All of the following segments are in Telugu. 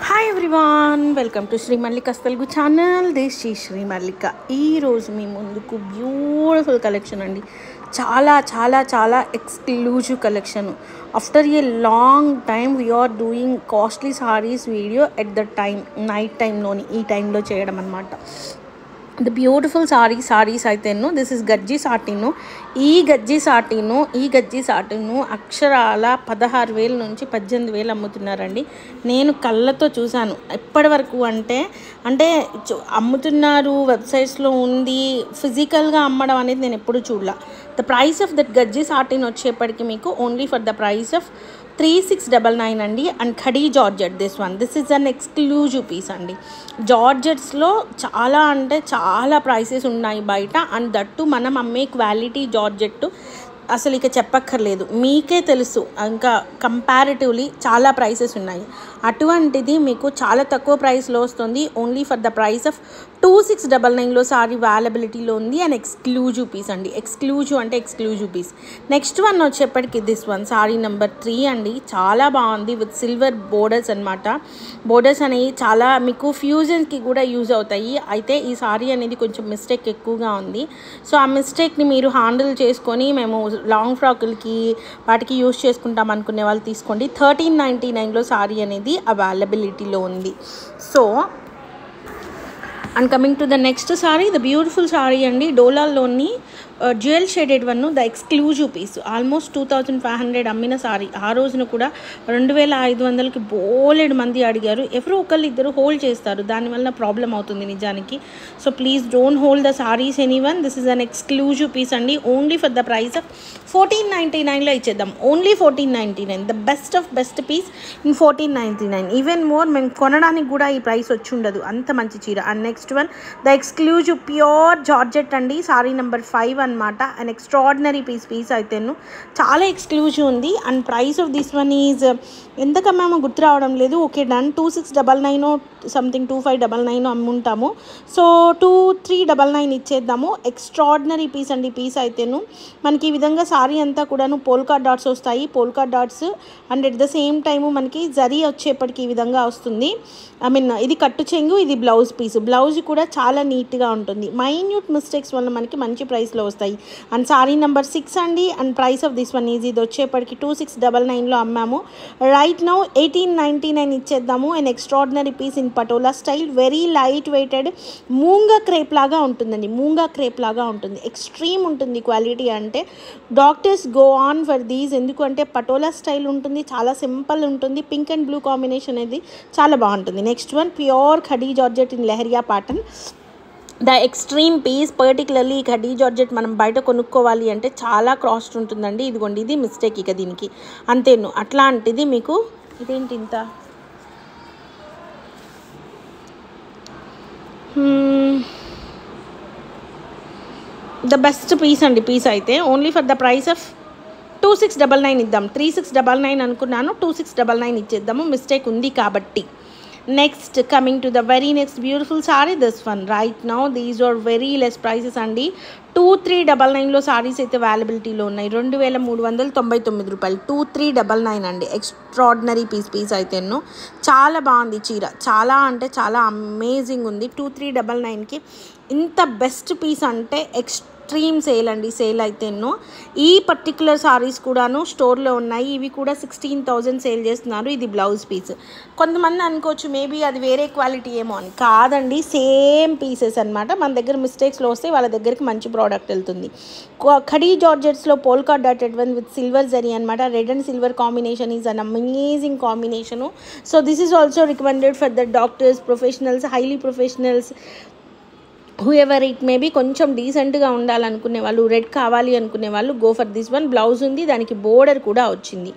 Hi everyone, welcome to Shri Mallika's Telugu channel. This ఈ శ్రీ మల్లిక. ఈరోజు మీ ముందుకు బ్యూటిఫుల్ కలెక్షన్ అండి. చాలా చాలా చాలా exclusive collection. After a long time we are doing costly saris video at the time night టైంలోని ఈ టైంలో చేయడం అనమాట. ద బ్యూటిఫుల్ సారీస్ అయితేను దిస్ ఇస్ గజ్జి సాటిను. ఈ గజ్జి సాటిను అక్షరాల 16,000 నుంచి 18,000 అమ్ముతున్నారండి. నేను కళ్ళతో చూశాను. ఎప్పటి వరకు అంటే అమ్ముతున్నారు, వెబ్సైట్స్లో ఉంది, ఫిజికల్గా అమ్మడం అనేది నేను ఎప్పుడు చూడలా. ద ప్రైస్ ఆఫ్ దట్ గజ్జి సాటిన్ వచ్చేప్పటికి మీకు only for the price of 3699 అండి. And khadi georgette this is an exclusive piece అండి. జార్జెట్స్లో చాలా అంటే చాలా ప్రైసెస్ ఉన్నాయి బయట. అండ్ దట్టు మనం అమ్మే క్వాలిటీ జార్జెట్ అసలు ఇక చెప్పక్కర్లేదు, మీకే తెలుసు. ఇంకా కంపారిటివ్లీ చాలా ప్రైసెస్ ఉన్నాయి. అటువంటిది మీకు చాలా తక్కువ ప్రైస్లో వస్తుంది. Only for the price of 2699లో సారీ అవైలబిలిటీలో ఉంది. అండ్ ఎక్స్క్లూజివ్ పీస్ అండి. ఎక్స్క్లూజివ్ అంటే ఎక్స్క్లూజివ్ పీస్. నెక్స్ట్ వన్ వచ్చేప్పటికి దిస్ వన్ సారీ నెంబర్ 3 అండి. చాలా బాగుంది విత్ సిల్వర్ బోర్డర్స్ అనమాట. బోర్డర్స్ అనేవి చాలా మీకు ఫ్యూజన్కి కూడా యూజ్ అవుతాయి. అయితే ఈ సారీ అనేది కొంచెం మిస్టేక్ ఎక్కువగా ఉంది. సో ఆ మిస్టేక్ని మీరు హ్యాండిల్ చేసుకొని మేము లాంగ్ ఫ్రాకులకి వాటికి యూజ్ చేసుకుంటాం అనుకునే వాళ్ళు తీసుకోండి. 1399లో సారీ అనేది అవైలబిలిటీలో ఉంది. So and coming to the next sari, the beautiful sari అండి. డోలాల్లోని jewel shaded one, the exclusive piece. Almost 2500 అమ్మిన సారీ. ఆ రోజున కూడా 2500కి బోలెడు మంది అడిగారు. ఎవరో ఒకళ్ళు ఇద్దరు హోల్డ్ చేస్తారు, దానివల్ల ప్రాబ్లం అవుతుంది నిజానికి. So please don't hold the saris anyone. This is an exclusive piece అండి. Only for the price of 1499లో ఇచ్చేద్దాం. Only 1499. The best of best piece in 1499. Even more మేము కొనడానికి కూడా ఈ ప్రైస్ వచ్చి ఉండదు, అంత మంచి చీర. And next one the exclusive pure georgette అండి. సారీ నెంబర్ 5 అనమాట. అండ్ ఎక్స్ట్రాడినరీ పీస్ అయితేను చాలా ఎక్స్క్లూజివ్ ఉంది. And price of this one is ఎంతకమ్మామో గుర్తు రావడం లేదు. Okay done. 2699 సంథింగ్ 2599 అమ్ముంటాము. సో 2399 ఇచ్చేద్దాము. ఎక్స్ట్రాడినరీ పీస్ అండి. పీస్ అయితేను మనకి ఈ విధంగా సారీ అంతా కూడాను పోల్కా డాట్స్ వస్తాయి. Polka dots and at the same time మనకి జరీ వచ్చేప్పటికి ఈ విధంగా వస్తుంది. ఇది కట్టు చెంగు, ఇది బ్లౌజ్ పీస్. బ్లౌజ్ కూడా చాలా నీట్గా ఉంటుంది. మైన్యూట్ మిస్టేక్స్ వల్ల మనకి మంచి ప్రైస్లో వస్తాయి. అండ్ సారీ నెంబర్ 6 అండి. And price of this one is ఇది వచ్చేప్పటికి 2699లో అమ్మాము. రైట్ నౌ 1899 ఇచ్చేద్దాము. And extraordinary piece in Patola style, very light weighted, moonga crepe లాగా ఉంటుందండి. మూంగా క్రేప్ లాగా ఉంటుంది. ఎక్స్ట్రీమ్ ఉంటుంది క్వాలిటీ. అంటే doctors go on for these. ఎందుకంటే పటోలా స్టైల్ ఉంటుంది, చాలా సింపుల్ ఉంటుంది. పింక్ అండ్ బ్లూ కాంబినేషన్ అనేది చాలా బాగుంటుంది. Next one pure khadi georgette in leheriya pattern. The extreme piece. Particularly ఈ ఖడీ జార్జెట్ మనం బయట కొనుక్కోవాలి అంటే చాలా కాస్ట్ ఉంటుందండి. ఇదిగోండి, ఇది మిస్టేక్ ఇక దీనికి అంతేను. అట్లాంటిది మీకు ఇదేంటి ఇంత ద బెస్ట్ పీస్ అండి. పీస్ అయితే only for the price of 2699 ఇద్దాం. 3699 అనుకున్నాను, 2699 ఇచ్చేద్దాము. మిస్టేక్ ఉంది కాబట్టి. Next coming to the very next beautiful sari, this one. Right now these are very less prices అండి. 2399లో సారీస్ అయితే అవైలబిలిటీలో ఉన్నాయి. 2399 రూపాయలు. 2399 అండి. ఎక్స్ట్రాడినరీ పీస్ అయితేను చాలా బాగుంది చీర. చాలా అంటే చాలా అమేజింగ్ ఉంది. 2399కి ఇంత బెస్ట్ పీస్ అంటే ఎక్స్ట్రీమ్ సేల్ అండి. సేల్ అయితేను ఈ పర్టిక్యులర్ సారీస్ కూడాను స్టోర్లో ఉన్నాయి. ఇవి కూడా 16,000 సేల్ చేస్తున్నారు. ఇది బ్లౌజ్ పీస్. కొంతమంది అనుకోవచ్చు మేబీ అది వేరే క్వాలిటీ ఏమో అని. కాదండి, సేమ్ పీసెస్ అనమాట. మన దగ్గర మిస్టేక్స్లో వస్తే వాళ్ళ దగ్గరికి మంచి ప్రోడక్ట్ వెళ్తుంది. ఖడీ జార్జెట్స్లో polka dotted one with silver zari అనమాట. Red and silver combination is an amazing combination. So this is also recommended for the doctors, professionals, highly professionals, whoever it maybe. కొంచెం డీసెంట్గా ఉండాలనుకునే వాళ్ళు, రెడ్ కావాలి అనుకునే వాళ్ళు go for this one. Blouse ఉంది, దానికి బోర్డర్ కూడా వచ్చింది.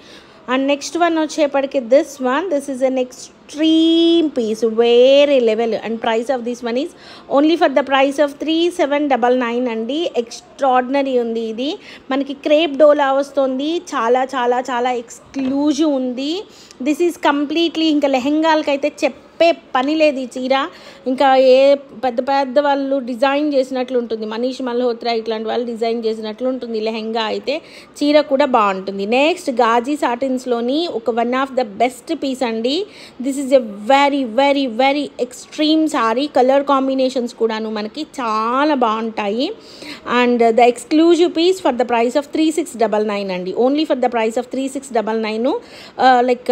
అండ్ నెక్స్ట్ వన్ వచ్చేప్పటికి this one. This is an extreme piece, వేరే level. And price of this one is only for the price of 3799 అండి. ఎక్స్ట్రాడినరీ ఉంది. ఇది మనకి క్రేప్ డోలా వస్తుంది. చాలా చాలా చాలా ఎక్స్క్లూజివ్ ఉంది. దిస్ ఈజ్ కంప్లీట్లీ ఇంకా లెహెంగాలకైతే చెప్పే పని లేదు ఈ చీర. ఇంకా ఏ పెద్ద పెద్ద వాళ్ళు డిజైన్ చేసినట్లు ఉంటుంది, మనీష్ మల్హోత్రా ఇట్లాంటి వాళ్ళు డిజైన్ చేసినట్లు ఉంటుంది లెహెంగా అయితే. చీర కూడా బాగుంటుంది. నెక్స్ట్ గాజీ సాటిన్స్లోని ఒక one of the best piece అండి. This is a very very very extreme sari. Colour combinations కూడాను మనకి చాలా బాగుంటాయి. And the exclusive piece for the price of 3699 అండి. Only for the price of 3699. Like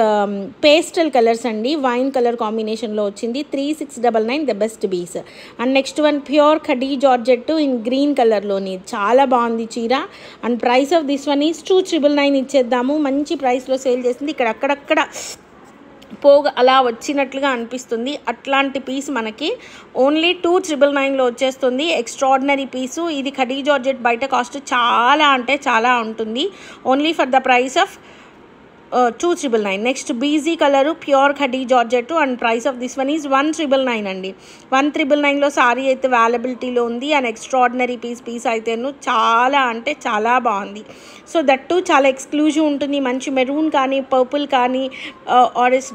pastel colours అండి, వైన్ కలర్ కాంబినేషన్లో వచ్చింది. 3699 the best piece. And next one pure khadi georgette in green కలర్లోని చాలా బాగుంది చీర. And price of this one is 2999 ఇచ్చేద్దాము. మంచి ప్రైస్లో సేల్ చేసింది. ఇక్కడ అక్కడక్కడ పోగ అలా వచ్చినట్లుగా అనిపిస్తుంది. అట్లాంటి పీస్ మనకి ఓన్లీ 2999లో వచ్చేస్తుంది. Extraordinary piece. ఇది ఖడీ జార్జెట్ బయట కాస్ట్ చాలా అంటే చాలా ఉంటుంది. Only for the price of 2999. Next beige colour pure khadi georgette and price of this one is 1999 అండి. 1999లో సారీ అయితే అవైలబిలిటీలో ఉంది. అండ్ ఎక్స్ట్రాడినరీ పీస్ అయితేను చాలా అంటే చాలా బాగుంది. సో దట్ టు చాలా ఎక్స్క్లూజివ్ ఉంటుంది. మంచి మెరూన్ కానీ పర్పుల్ కానీ ఆర్ ఎస్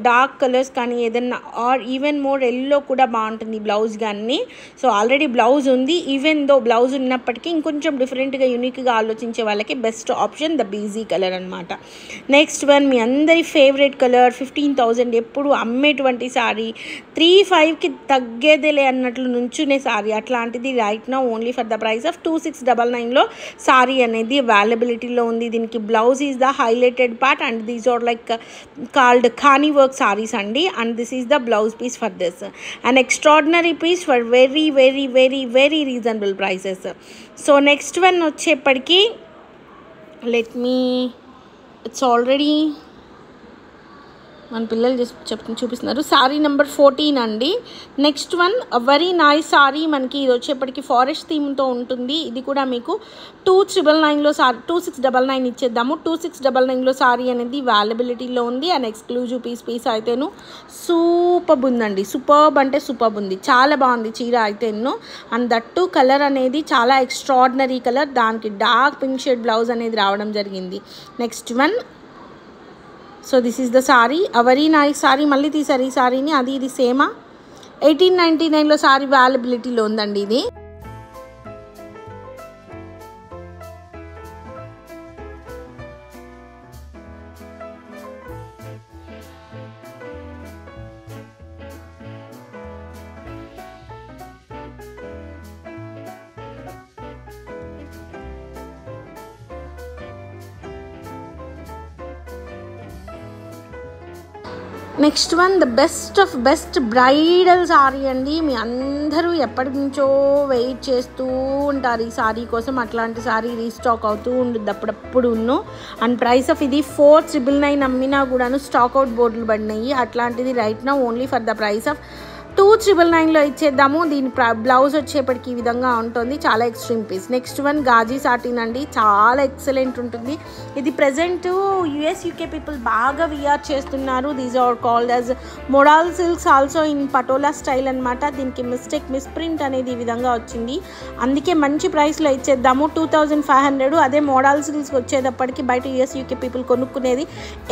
డార్క్ కలర్స్ కానీ ఏదన్నా ఆర్ ఈవెన్ మోర్ ఎల్లో కూడా బాగుంటుంది బ్లౌజ్ కానీ. సో ఆల్రెడీ బ్లౌజ్ ఉంది. ఈవెన్ దో బ్లౌజ్ ఉన్నప్పటికీ ఇంకొంచెం డిఫరెంట్గా యూనిక్గా ఆలోచించే వాళ్ళకి best option the beige colour అనమాట. నెక్స్ట్ వన్ మీ అందరి ఫేవరెట్ కలర్ 15,000 ఎప్పుడు అమ్మేటువంటి సారీ, 35కి తగ్గేదేలే అన్నట్లు నుంచునే సారీ. అట్లాంటిది right now only for the price of 2699లో సారీ అనేది అవైలబిలిటీలో ఉంది. దీనికి blouse is the highlighted part and these are like called ఖానీ వర్క్ సారీస్ అండి. And this is the blouse piece for this. And extraordinary piece for very very very very reasonable prices. So next one వచ్చేప్పటికి లెట్ మీ ఇట్స్ ఆల్రెడీ మన పిల్లలు చూపిస్తున్నారు. సారీ నెంబర్ 14 అండి. Next one very nice sorry. మనకి ఇది వచ్చేప్పటికి ఫారెస్ట్ థీమ్తో ఉంటుంది. ఇది కూడా మీకు 2999లో సారీ 2699 ఇచ్చేద్దాము. 2699లో సారీ అనేది అవైలబిలిటీలో ఉంది. అండ్ ఎక్స్క్లూజివ్ పీస్ అయితేను సూపర్బ్ ఉందండి. సూపర్బ్ అంటే సూపర్బ్ ఉంది. చాలా బాగుంది చీర అయితేను. అండ్ దట్టు కలర్ అనేది చాలా ఎక్స్ట్రాడినరీ కలర్. దానికి డార్క్ పింక్ షేడ్ బ్లౌజ్ అనేది రావడం జరిగింది. Next one so this is the sorry. Very nice sorry. మళ్ళీ తీసారు ఈ సారీని. అది ఇది సేమా. 1899లో సారీ అవైలబిలిటీలో ఉందండి ఇది. Next one the best of best bridal sorry అండి. మీ అందరూ ఎప్పటి నుంచో వెయిట్ చేస్తూ ఉంటారు ఈ సారీ కోసం. అట్లాంటి సారీ రీస్టాక్ అవుతూ ఉంటుంది అప్పుడప్పుడు. అండ్ ప్రైస్ ఆఫ్ ఇది 4999 అమ్మినా కూడాను స్టాక్ అవుట్ బోర్డులు పడినాయి. అట్లాంటిది right now only for the price of 2999లో ఇచ్చేద్దాము. దీని బ్లౌజ్ వచ్చేప్పటికి ఈ విధంగా ఉంటుంది. చాలా extreme piece. Next one Gaji satin అండి. చాలా ఎక్సలెంట్ ఉంటుంది. ఇది ప్రజెంట్ యుఎస్ యూకే పీపుల్ బాగా విఆర్ చేస్తున్నారు. These are called as model silks also in Patola style అనమాట. దీనికి మిస్ప్రింట్ అనేది ఈ విధంగా వచ్చింది. అందుకే మంచి ప్రైస్లో ఇచ్చేద్దాము. 2500. అదే మోడల్ సిల్క్స్ వచ్చేటప్పటికి బయట యుఎస్ యూకే పీపుల్ కొనుక్కునేది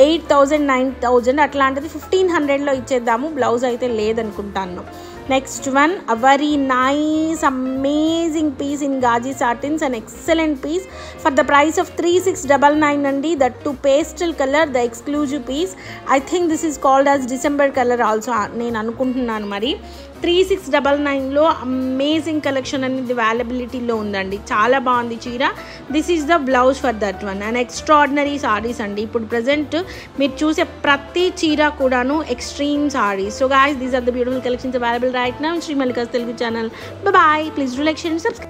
8000 9000. అట్లాంటిది 1500లో ఇచ్చేద్దాము. బ్లౌజ్ అయితే లేదనుకుంటాను. Next one a very nice amazing piece in gaji satins, an excellent piece for the price of 3699 అండి. that to pastel color, the exclusive piece. I think this is called as December color also నేను అనుకుంటున్నాను. మరి 3699లో అమేజింగ్ కలెక్షన్ అనేది అవైలబిలిటీలో ఉందండి. చాలా బాగుంది చీర. This is the blouse for that one. And extraordinary saris అండి. ఇప్పుడు ప్రజెంట్ మీరు చూసే ప్రతి చీర కూడాను extreme saris. So guys, these are the beautiful collections available right now in Sri Mallika's Telugu channel. Bye bye. Please do like, share and subscribe.